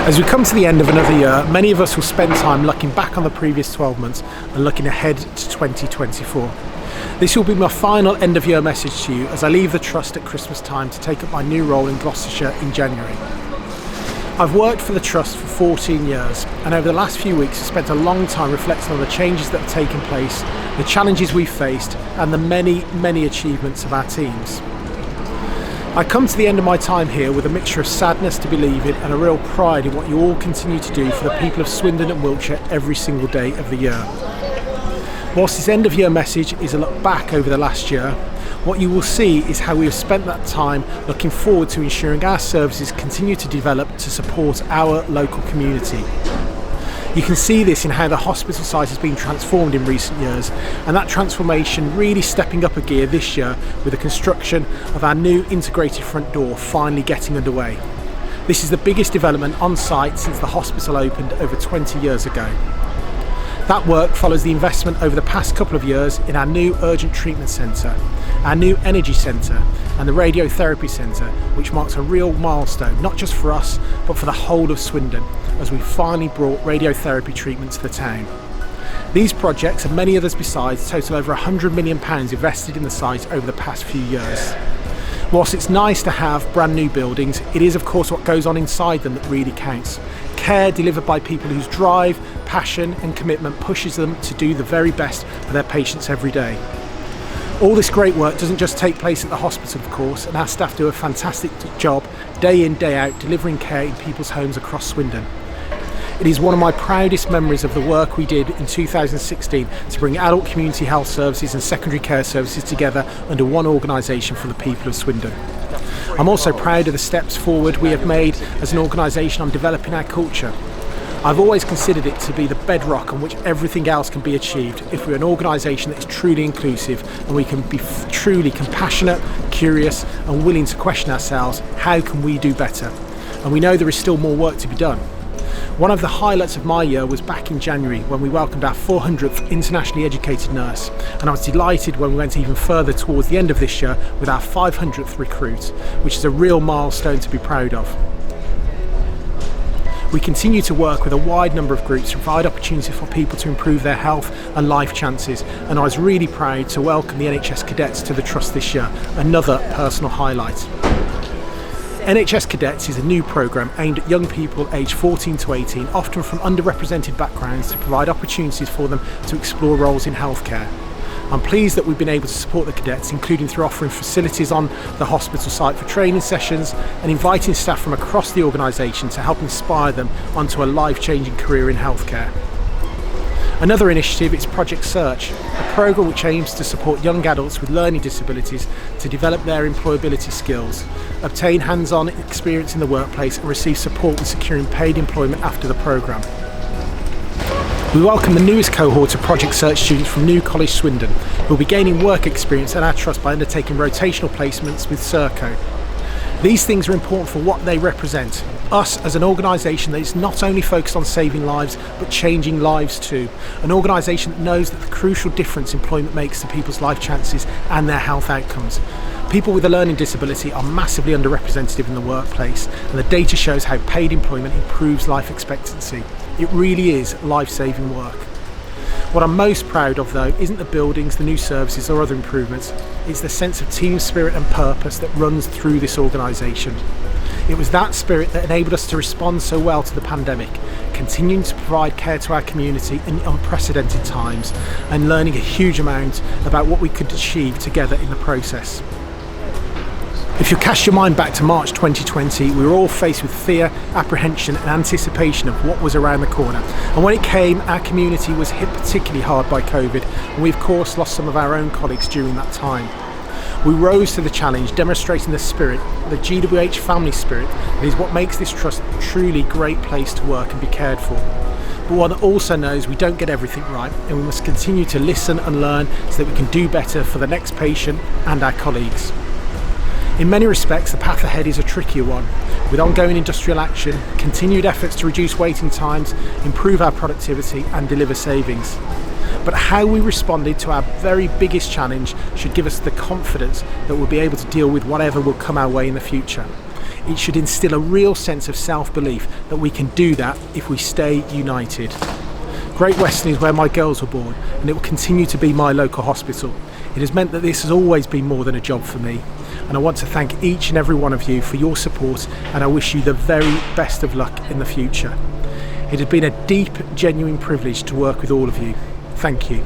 As we come to the end of another year, many of us will spend time looking back on the previous 12 months and looking ahead to 2024. This will be my final end of year message to you as I leave the Trust at Christmas time to take up my new role in Gloucestershire in January. I've worked for the Trust for 14 years, and over the last few weeks I've spent a long time reflecting on the changes that have taken place, the challenges we've faced, and the many achievements of our teams. I come to the end of my time here with a mixture of sadness to believe in and a real pride in what you all continue to do for the people of Swindon and Wiltshire every single day of the year. Whilst this end of year message is a look back over the last year, what you will see is how we have spent that time looking forward to ensuring our services continue to develop to support our local community. You can see this in how the hospital site has been transformed in recent years, and that transformation really stepping up a gear this year with the construction of our new integrated front door finally getting underway. This is the biggest development on site since the hospital opened over 20 years ago. That work follows the investment over the past couple of years in our new urgent treatment centre, our new energy centre and the radiotherapy centre, which marks a real milestone not just for us but for the whole of Swindon as we finally brought radiotherapy treatment to the town. These projects and many others besides total over £100 million invested in the site over the past few years. Whilst it's nice to have brand new buildings, it is of course what goes on inside them that really counts. Care delivered by people whose drive, passion and commitment pushes them to do the very best for their patients every day. All this great work doesn't just take place at the hospital of course, and our staff do a fantastic job day in, day out delivering care in people's homes across Swindon. It is one of my proudest memories of the work we did in 2016 to bring adult community health services and secondary care services together under one organisation for the people of Swindon. I'm also proud of the steps forward we have made as an organisation on developing our culture. I've always considered it to be the bedrock on which everything else can be achieved if we're an organisation that is truly inclusive and we can be truly compassionate, curious and willing to question ourselves, how can we do better? And we know there is still more work to be done. One of the highlights of my year was back in January when we welcomed our 400th internationally educated nurse, and I was delighted when we went even further towards the end of this year with our 500th recruit, which is a real milestone to be proud of. We continue to work with a wide number of groups to provide opportunity for people to improve their health and life chances, and I was really proud to welcome the NHS Cadets to the Trust this year, another personal highlight. NHS Cadets is a new programme aimed at young people aged 14 to 18, often from underrepresented backgrounds, to provide opportunities for them to explore roles in healthcare. I'm pleased that we've been able to support the cadets, including through offering facilities on the hospital site for training sessions and inviting staff from across the organisation to help inspire them onto a life-changing career in healthcare. Another initiative is Project Search, a programme which aims to support young adults with learning disabilities to develop their employability skills, obtain hands-on experience in the workplace and receive support in securing paid employment after the programme. We welcome the newest cohort of Project Search students from New College Swindon, who will be gaining work experience at our Trust by undertaking rotational placements with Serco. These things are important for what they represent. Us as an organisation that is not only focused on saving lives but changing lives too. An organisation that knows that the crucial difference employment makes to people's life chances and their health outcomes. People with a learning disability are massively underrepresented in the workplace, and the data shows how paid employment improves life expectancy. It really is life-saving work. What I'm most proud of though isn't the buildings, the new services or other improvements, it's the sense of team spirit and purpose that runs through this organisation. It was that spirit that enabled us to respond so well to the pandemic, continuing to provide care to our community in unprecedented times and learning a huge amount about what we could achieve together in the process. If you cast your mind back to March 2020, we were all faced with fear, apprehension and anticipation of what was around the corner. And when it came, our community was hit particularly hard by COVID, and we of course lost some of our own colleagues during that time. We rose to the challenge, demonstrating the spirit, the GWH family spirit, that is what makes this trust a truly great place to work and be cared for. But one also knows we don't get everything right, and we must continue to listen and learn so that we can do better for the next patient and our colleagues. In many respects, the path ahead is a trickier one, with ongoing industrial action, continued efforts to reduce waiting times, improve our productivity and deliver savings. But how we responded to our very biggest challenge should give us the confidence that we'll be able to deal with whatever will come our way in the future. It should instill a real sense of self-belief that we can do that if we stay united. Great Western is where my girls were born, and it will continue to be my local hospital. It has meant that this has always been more than a job for me, and I want to thank each and every one of you for your support, and I wish you the very best of luck in the future. It has been a deep, genuine privilege to work with all of you. Thank you.